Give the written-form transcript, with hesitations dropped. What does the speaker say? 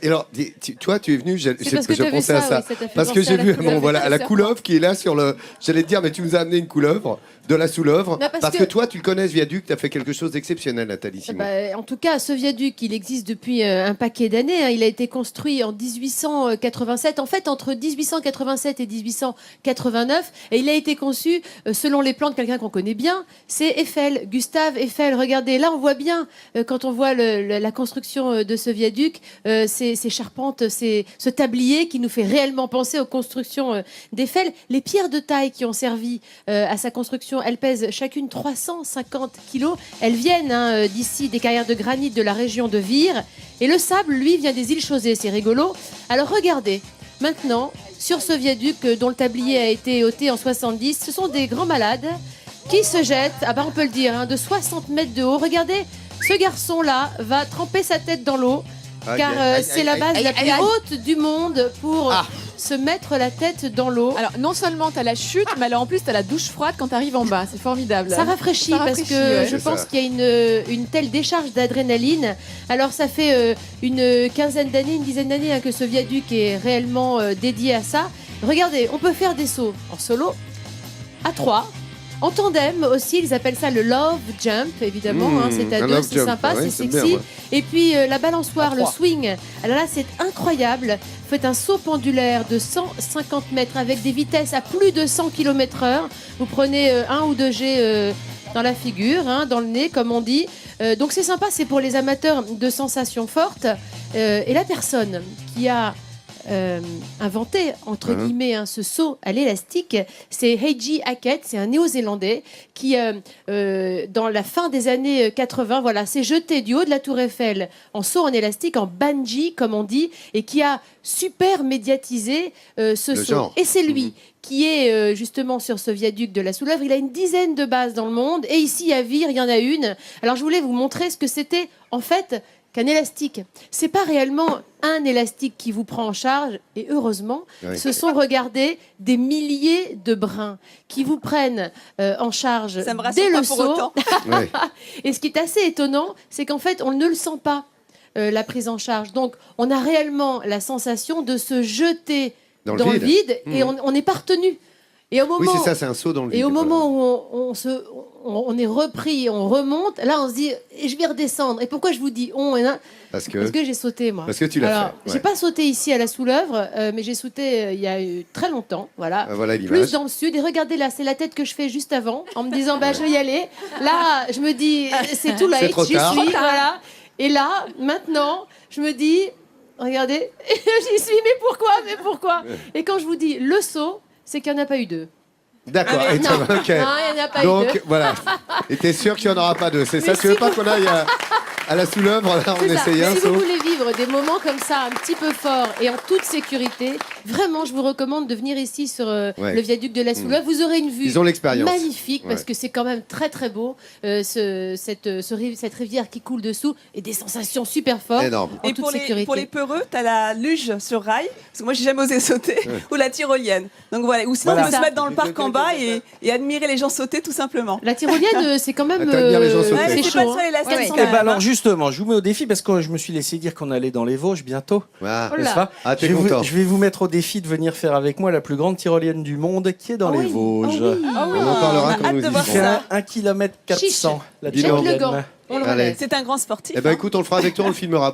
Et alors, toi, tu es venu, je pensais à ça, ça. oui, ça t'a fait Parce que penser à j'ai la vu couleuvre. voilà, la couleuvre qui est là sur le. J'allais te dire, mais tu nous as amené une couleuvre de la sous-Leuvre. Non, Parce que toi, tu le connais, ce viaduc, tu as fait quelque chose d'exceptionnel, Nathalie Simon. En tout cas, ce viaduc, il existe depuis un paquet d'années. Il a été construit en 1887. En fait, entre 1887 et 1889. Et il a été conçu selon les plans de quelqu'un qu'on connaît bien. C'est Eiffel, Gustave Eiffel. Regardez, là, on voit bien, quand on voit la construction de ce viaduc, ces charpentes, ce tablier qui nous fait réellement penser aux constructions d'Eiffel. Les pierres de taille qui ont servi à sa construction, elles pèsent chacune 350 kilos. Elles viennent d'ici, des carrières de granit de la région de Vire. Et le sable, lui, vient des îles Chausées. C'est rigolo. Alors regardez, maintenant, sur ce viaduc dont le tablier a été ôté en 70, ce sont des grands malades qui se jettent, on peut le dire, de 60 mètres de haut. Regardez, ce garçon-là va tremper sa tête dans l'eau. Car c'est la base la plus haute du monde pour se mettre la tête dans l'eau. Alors, non seulement tu as la chute, mais alors en plus tu as la douche froide quand tu arrives en bas. C'est formidable. Ça rafraîchit parce que je pense qu'il y a une telle décharge d'adrénaline. Alors, ça fait une quinzaine d'années, une dizaine d'années que ce viaduc est réellement dédié à ça. Regardez, on peut faire des sauts en solo, à 3. En tandem aussi, ils appellent ça le love jump, évidemment. C'est à 2, c'est sympa, c'est sexy. Bien, ouais. Et puis la balançoire, le swing. Alors là, c'est incroyable. Vous faites un saut pendulaire de 150 mètres avec des vitesses à plus de 100 km/h. Vous prenez 1 ou 2 G dans la figure, dans le nez, comme on dit. Donc c'est sympa, c'est pour les amateurs de sensations fortes. Et la personne qui a inventé entre guillemets ce saut à l'élastique, c'est Heiji Hackett, c'est un néo-zélandais qui dans la fin des années 80 s'est jeté du haut de la tour Eiffel en saut en élastique, en bungee comme on dit, et qui a super médiatisé ce saut genre. Et c'est lui qui est justement sur ce viaduc de la Sous-Leuvre. Il a une dizaine de bases dans le monde et ici à Vire il y en a une. Alors je voulais vous montrer ce que c'était en fait qu'un élastique. C'est pas réellement un élastique qui vous prend en charge, et heureusement, ce sont, regardez, des milliers de brins qui vous prennent en charge dès le saut. Et ce qui est assez étonnant, c'est qu'en fait, on ne le sent pas, la prise en charge. Donc, on a réellement la sensation de se jeter dans le vide et on n'est pas retenu. Et au moment, c'est ça, c'est un saut dans le vide. Et au moment où on est repris, on remonte, là on se dit, et je vais redescendre. Et pourquoi je vous dis on Parce que j'ai sauté, moi. Parce que tu l'as fait. J'ai pas sauté ici à la Sous-Leuvre, mais j'ai sauté il y a eu très longtemps. Voilà plus dans le sud. Et regardez là, c'est la tête que je fais juste avant, en me disant, je vais y aller. Là, je me dis, c'est tout late, j'y suis. Voilà. Et là, maintenant, je me dis, regardez, j'y suis, mais pourquoi Et quand je vous dis le saut, c'est qu'il n'y en a pas eu 2. D'accord. Non, il n'y en a pas eu 2. Donc, voilà. Et t'es sûr qu'il n'y en aura pas 2. C'est ça, tu veux pas qu'on aille à la Sous-Leuvre, là, on essaye un saut. Si vous voulez vivre des moments comme ça, un petit peu forts et en toute sécurité, vraiment, je vous recommande de venir ici sur le viaduc de la Sous-Leuvre. Vous aurez une vue magnifique, parce que c'est quand même très très beau, cette rivière qui coule dessous, et des sensations super fortes. Énorme. En toute sécurité. Pour les peureux, tu as la luge sur rail, parce que moi j'ai jamais osé sauter, ou la tyrolienne. Donc voilà, ou sinon on peut se mettre dans le parc en bas et admirer les gens sauter tout simpème. La tyrolienne, c'est quand même c'est chaud. Alors justement, je vous mets au défi parce que je me suis laissé dire qu'on allait dans les Vosges bientôt. N'est-ce pas je vais vous mettre au défi de venir faire avec moi la plus grande tyrolienne du monde qui est dans les Vosges. On en parlera quand nous y serons. C'est 1 km 400 la tyrolienne. C'est un grand sportif. Écoute, on le fera avec toi, on le filmera.